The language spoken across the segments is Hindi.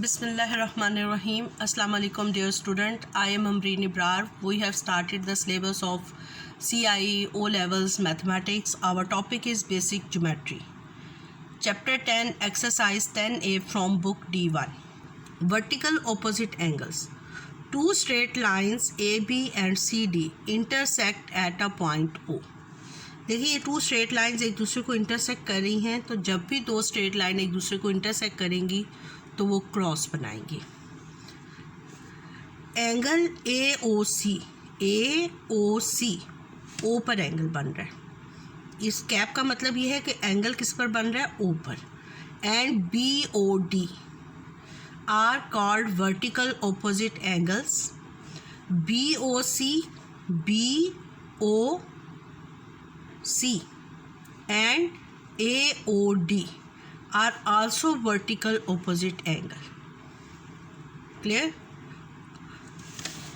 Bismillahirrahmanirrahim. Assalamu alaikum dear student. I am Amreen Ibrar. We have started the syllabus of CIE O levels mathematics. Our topic is basic geometry. Chapter 10 exercise 10A from book D1. Vertical opposite angles. Two straight lines AB and CD intersect at a point O. देखिए ये टू स्ट्रेट लाइंस एक दूसरे को इंटरसेक्ट कर रही हैं, तो जब भी दो स्ट्रेट लाइन एक दूसरे को इंटरसेक्ट करेंगी तो वो क्रॉस बनाएंगी. एंगल ए ओ सी ओ पर एंगल बन रहा है. इस कैप का मतलब ये है कि एंगल किस पर बन रहा है, ओ पर. And B O D are called vertical opposite angles. B O C and AOD are also vertical opposite angle. Clear.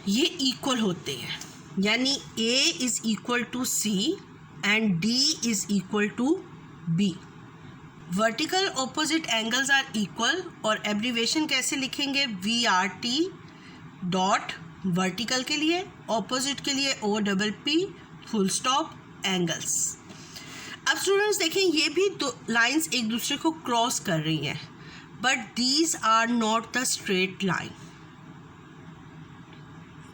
ये इक्वल होते हैं, यानी A is equal to C and D is equal to B. Vertical opposite angles are equal और एब्रीवेशन कैसे लिखेंगे, VRT डॉट वर्टिकल के लिए, ऑपोजिट के लिए OPP फुल स्टॉप एंगल्स. अब स्टूडेंट्स देखें, ये भी दो लाइंस एक दूसरे को क्रॉस कर रही हैं, but these are not the straight line.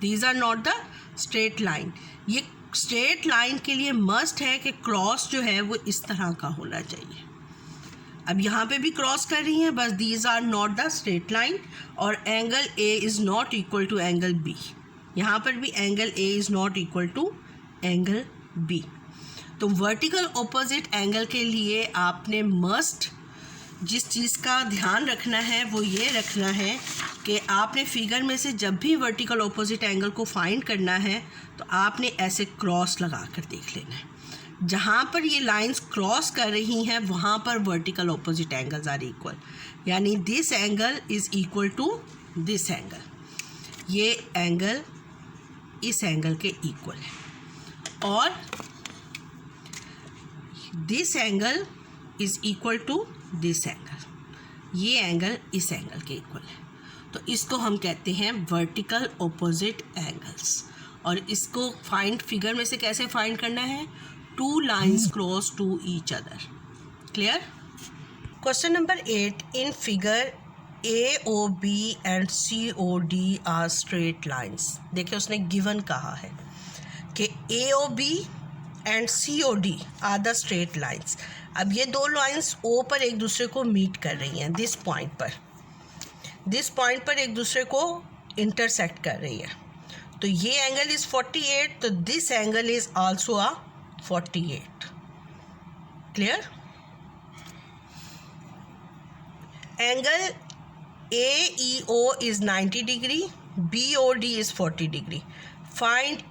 These are not the straight line. ये स्ट्रेट लाइन के लिए मस्ट है कि क्रॉस जो है वो इस तरह का होना चाहिए. अब यहाँ पे भी क्रॉस कर रही हैं, बस these are not the straight line. और angle A is not equal to angle B. यहाँ पर भी angle A is not equal to angle B. तो वर्टिकल ऑपोजिट एंगल के लिए आपने मस्ट जिस चीज़ का ध्यान रखना है वो ये रखना है कि आपने फिगर में से जब भी वर्टिकल ऑपोजिट एंगल को फाइंड करना है तो आपने ऐसे क्रॉस लगा कर देख लेना है. जहाँ पर ये लाइंस क्रॉस कर रही हैं वहाँ पर vertical opposite angles are equal, यानी this angle is equal to this angle. ये एंगल इस एंगल के इक्वल है और this angle is equal to this angle. ये एंगल इस एंगल के इक्वल है, तो इसको हम कहते हैं वर्टिकल ऑपोजिट एंगल्स. और इसको फाइंड फिगर में से कैसे फाइंड करना है, two lines cross to each other. Clear. Question number 8. In figure AOB and COD are straight lines. देखिए उसने गिवन कहा है कि AOB and COD are the straight lines. अब ये दो लाइंस O पर एक दूसरे को मीट कर रही हैं. दिस पॉइंट पर एक दूसरे को इंटरसेक्ट कर रही है. तो ये एंगल इज़ 48, तो this angle is also ah 48. Clear. Angle AEO is 90 degree, BOD is 40 degree. Find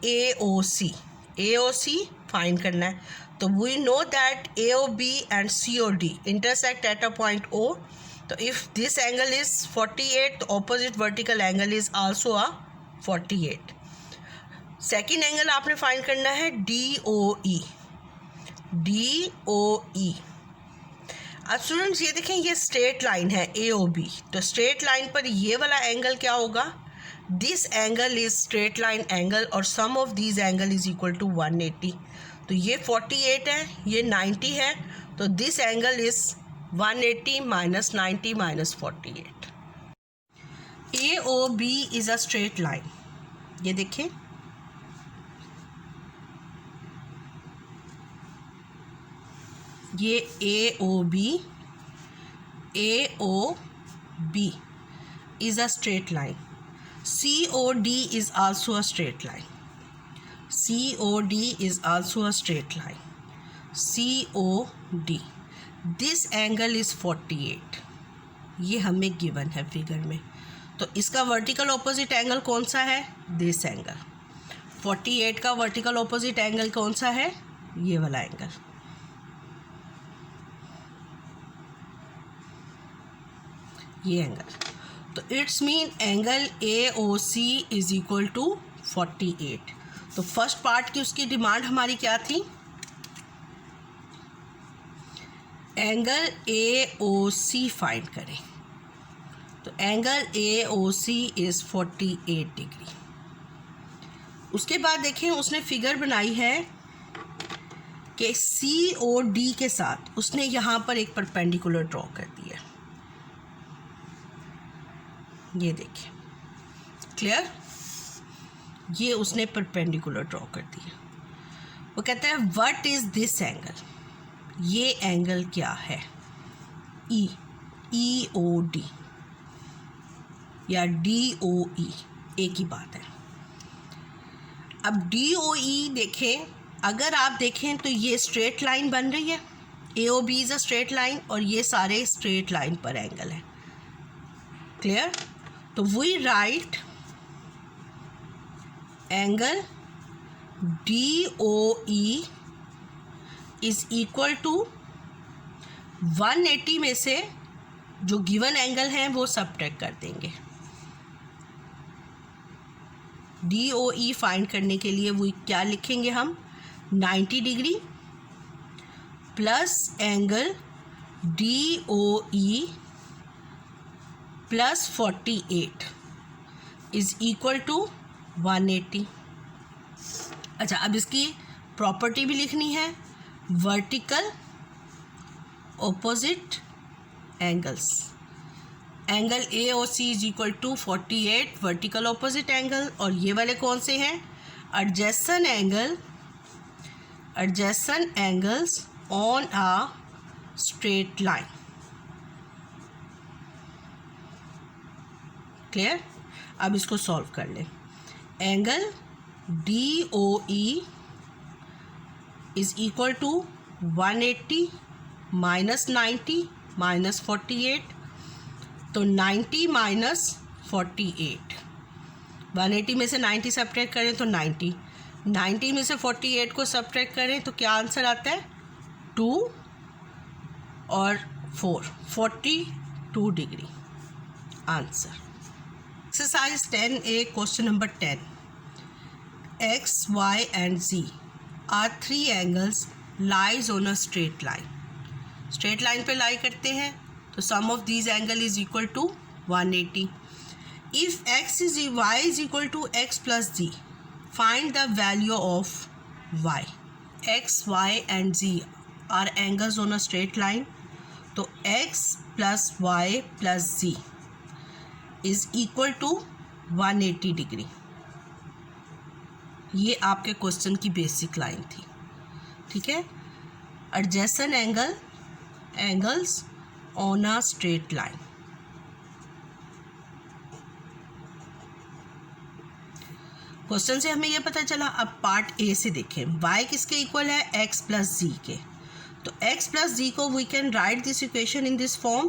AOC find करना है. तो we know that AOB and COD intersect at a point O. तो इफ़ दिस एंगल इज़ 48, तो opposite vertical angle is also ah 48. Second angle आपने फाइंड करना है DOE. अब स्टूडेंट्स ये देखें, ये स्ट्रेट लाइन है AOB. तो स्ट्रेट लाइन पर ये वाला एंगल क्या होगा, this angle is straight line angle और sum of this angle is equal to 180. तो ये 48 है, ये 90 है, तो दिस एंगल इज 180 minus 90 minus 48. AOB is a straight line. ये देखिए, ये AOB is a straight line. COD is also a straight line. COD. This angle is 48. ये हमें गिवन है फिगर में. तो इसका वर्टिकल ऑपोजिट एंगल कौन सा है, दिस एंगल. 48 का वर्टिकल ऑपोजिट एंगल कौन सा है, ये वाला एंगल. ये एंगल. तो it's mean angle AOC is equal to 48. तो फर्स्ट पार्ट की उसकी डिमांड हमारी क्या थी, एंगल AOC फाइंड करें. तो एंगल AOC इज़ 48 डिग्री। उसके बाद देखें उसने फिगर बनाई है कि COD के साथ उसने यहाँ पर एक परपेंडिकुलर ड्रॉ कर दिया। ये देखिए, क्लियर, ये उसने परपेंडिकुलर ड्रॉ कर दिया। वो कहता है व्हाट इज़ दिस एंगल, ये एंगल क्या है, EOD या DOE, एक ही बात है। अब DOE देखें, अगर आप देखें तो ये स्ट्रेट लाइन बन रही है, AOB is a straight line और ये सारे स्ट्रेट लाइन पर एंगल है। क्लियर? तो we write angle DOE is equal to 180 में से जो गिवन एंगल है वो सबट्रैक्ट कर देंगे। DOE फाइंड करने के लिए वो क्या लिखेंगे हम, 90 degree plus angle DOE plus 48 is equal to 180। अच्छा, अब इसकी प्रॉपर्टी भी लिखनी है, vertical opposite angles. Angle AOC is equal to 48 vertical opposite angle, और ये वाले कौन से हैं, adjacent angles on a straight line. Clear? अब इसको सॉल्व कर लें। Angle DOE is equal to 180 minus 90 minus 48, तो 90 माइनस 48, 180 में से 90 सब्ट्रैक्ट करें तो 90 में से 48 को सब्ट्रैक्ट करें तो क्या आंसर आता है, 2 और 4, 42 degree answer. Exercise 10A question number 10, X, Y and Z are 3 angles lies on a straight line। Straight line पे लाई करते हैं तो sum of these angle is equal to 180। If y is equal to x plus z, find the value of y। x, y and z are angles on a straight line, तो x plus y plus z is equal to 180 degree. ये आपके क्वेश्चन की बेसिक लाइन थी, ठीक है। Adjacent angles on a straight line. Question से हमें यह पता चला। अब पार्ट ए से देखें, y किसके इक्वल है, x प्लस जी के। तो x प्लस जी को we can write this equation in this form,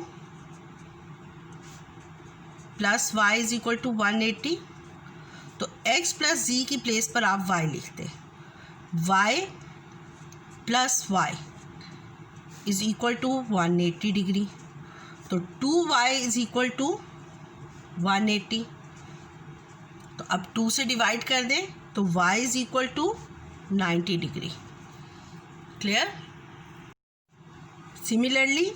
plus y is equal to 180। तो x प्लस जी की प्लेस पर आप y लिखते हैं, y plus y is equal to 180 degree. तो 2y इज इक्वल टू 180। तो अब 2 से डिवाइड कर दें तो y is equal to 90 degree. Clear? Similarly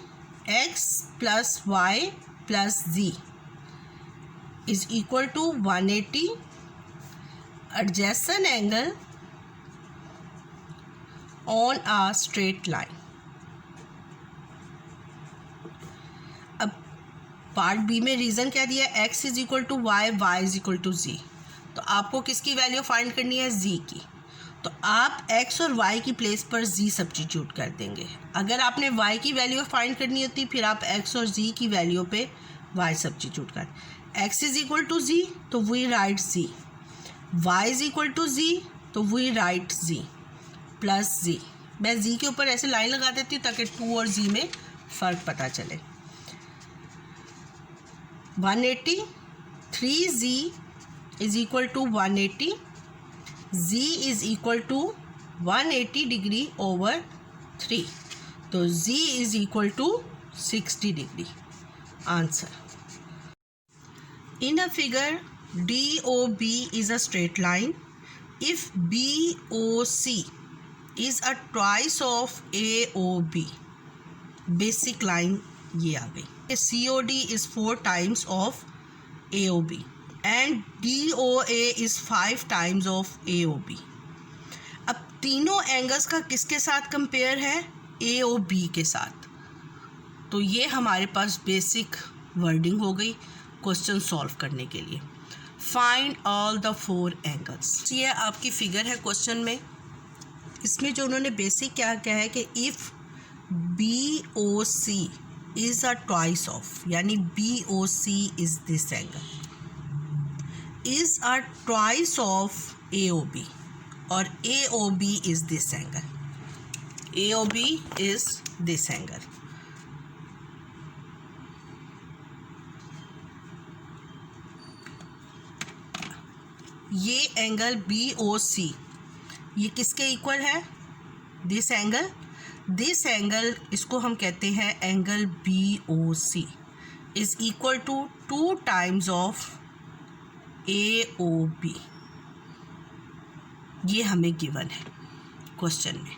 x plus y plus z is equal to 180 adjacent angle on a straight line. अब पार्ट बी में रीज़न क्या दिया, x is equal to y, y is equal to z। तो आपको किसकी वैल्यू फाइंड करनी है, z की। तो आप x और y की प्लेस पर z सब्स्टिट्यूट कर देंगे। अगर आपने y की वैल्यू फाइंड करनी होती फिर आप x और z की वैल्यू पे y सब्स्टिट्यूट कर। x is equal to z तो we write z, y is equal to z तो we write z plus z। मैं z के ऊपर ऐसे लाइन लगा देती हूँ ताकि 2 और z में फ़र्क पता चले। 180, 3z is equal to 180, z is equal to 180 degree over 3, तो z is equal to 60 degree answer. In a figure, DOB is a straight line. If BOC is a twice of AOB, basic line ये आ गई। COD is 4 times of AOB and DOA is 5 times of AOB. अब तीनों एंगल्स का किसके साथ कंपेयर है? AOB के साथ. तो ये हमारे पास बेसिक वर्डिंग हो गई क्वेश्चन सॉल्व करने के लिए. Find all the 4 angles. ये आपकी फिगर है क्वेश्चन में. इसमें जो उन्होंने बेसिक क्या क्या है कि if BOC is a twice of, यानी BOC is this angle, is a twice of AOB और AOB is this angle. AOB is this angle. ये एंगल BOC ये किसके इक्वल है? This angle. दिस एंगल इसको हम कहते हैं angle BOC is equal to 2 times of AOB. ये हमें गिवन है क्वेश्चन में.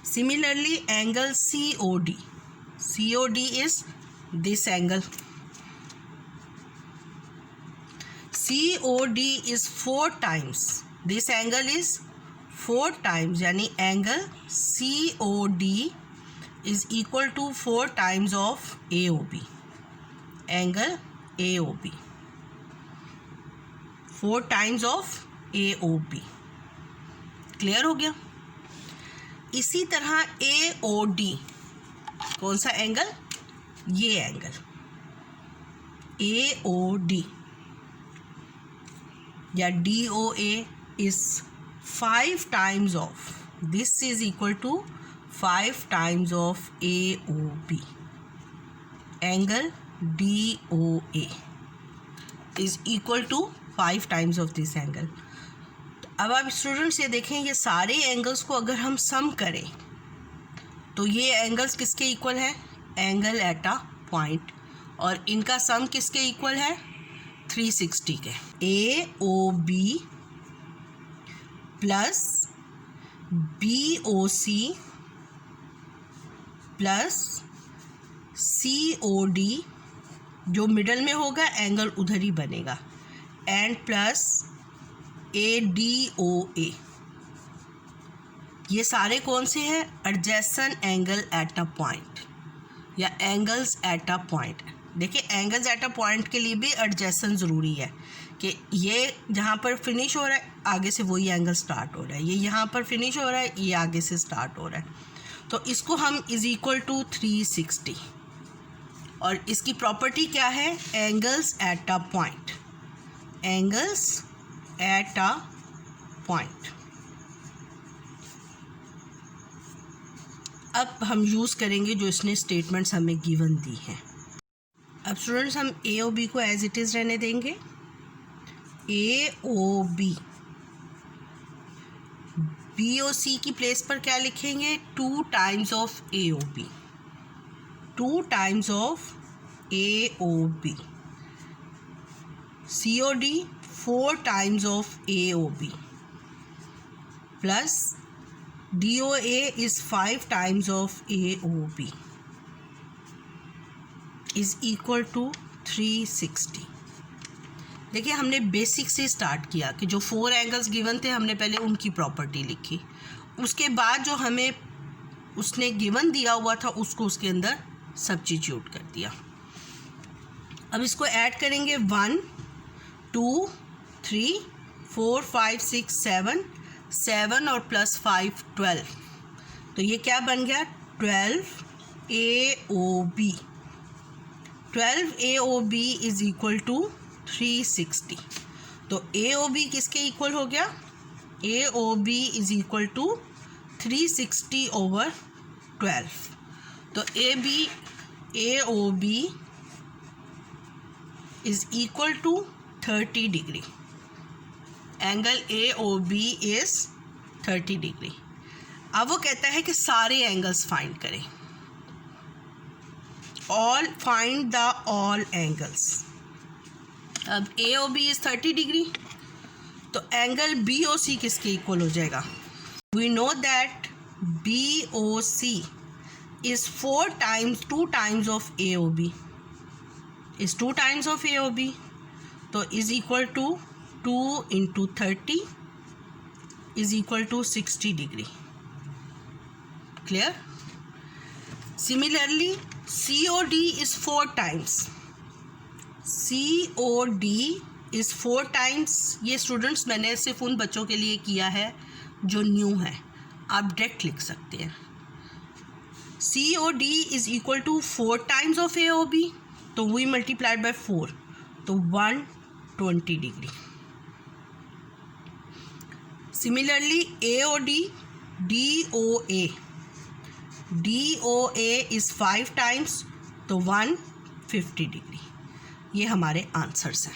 Similarly angle COD is this angle. COD is 4 times. This angle is 4 times, यानी angle COD is equal to 4 times of AOB. Angle AOB 4 times of AOB. Clear हो गया? इसी तरह AOD कौन सा एंगल? ये एंगल AOD या DOA is 5 times of, this is equal to 5 times of AOB. Angle DOA is equal to 5 times of this angle. अब आप स्टूडेंट्स ये देखें, ये सारे एंगल्स को अगर हम सम करें तो ये एंगल्स किसके इक्वल है? Angle eight a point. और इनका सम किसके इक्वल है? 360 के. AOB plus BOC plus COD जो मिडल में होगा एंगल उधर ही बनेगा, एंड प्लस ADOA. ये सारे कौन से हैं? Adjacent angle eight a point या एंगल्स एट अ पॉइंट. देखिए एंगल्स एट अ पॉइंट के लिए भी एडजेसेंट ज़रूरी है कि ये जहाँ पर फिनिश हो रहा है आगे से वही एंगल स्टार्ट हो रहा है, ये यहाँ पर फिनिश हो रहा है ये आगे से स्टार्ट हो रहा है. तो इसको हम इज़ इक्वल टू 360. और इसकी प्रॉपर्टी क्या है? Angles eight a point. Angles eight a point. अब हम यूज़ करेंगे जो इसने स्टेटमेंट्स हमें गिवन दी हैं. अब स्टूडेंट्स हम AOB को एज इट इज़ रहने देंगे. AOB BOC की प्लेस पर क्या लिखेंगे? 2 times of AOB. 2 times of AOB. COD 4 times of AOB plus DOA is 5 times of AOB is equal to 360. देखिए हमने बेसिक से स्टार्ट किया कि जो 4 एंगल्स गिवन थे हमने पहले उनकी प्रॉपर्टी लिखी. उसके बाद जो हमें उसने गिवन दिया हुआ था उसको उसके अंदर सब्स्टिट्यूट कर दिया. अब इसको ऐड करेंगे 1 2 3 4 5 6 7 और प्लस 5 12. तो ये क्या बन गया? 12 AOB. 12 AOB is equal to 360. तो AOB किसके इक्वल हो गया? AOB इज इक्वल टू 360 ओवर 12. तो AOB is equal to 30 degree. Angle AOB is 30 degree. अब वो कहता है कि सारे एंगल्स फाइंड करें. All find the all angles. अब AOB इज 30 डिग्री तो एंगल BOC किसके इक्वल हो जाएगा? We know that BOC is 2 times of AOB. Is 2 times of AOB. तो is equal to 2 into 30 is equal to 60 degree. Clear? Similarly, COD is 4 times. COD is 4 times. ये स्टूडेंट्स मैंने सिर्फ उन बच्चों के लिए किया है जो न्यू है, आप डायरेक्ट लिख सकते हैं. COD is equal to 4 times of AOB, तो we multiplied by 4, तो 120 degree. Similarly, AOD, DOA is 5 times, तो 150 degree. ये हमारे आंसर्स हैं.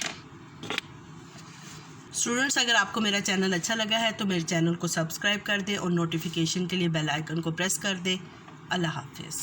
स्टूडेंट्स, अगर आपको मेरा चैनल अच्छा लगा है तो मेरे चैनल को सब्सक्राइब कर दें और नोटिफिकेशन के लिए बेल आइकन को प्रेस कर दें. अल्लाह हाफिज़.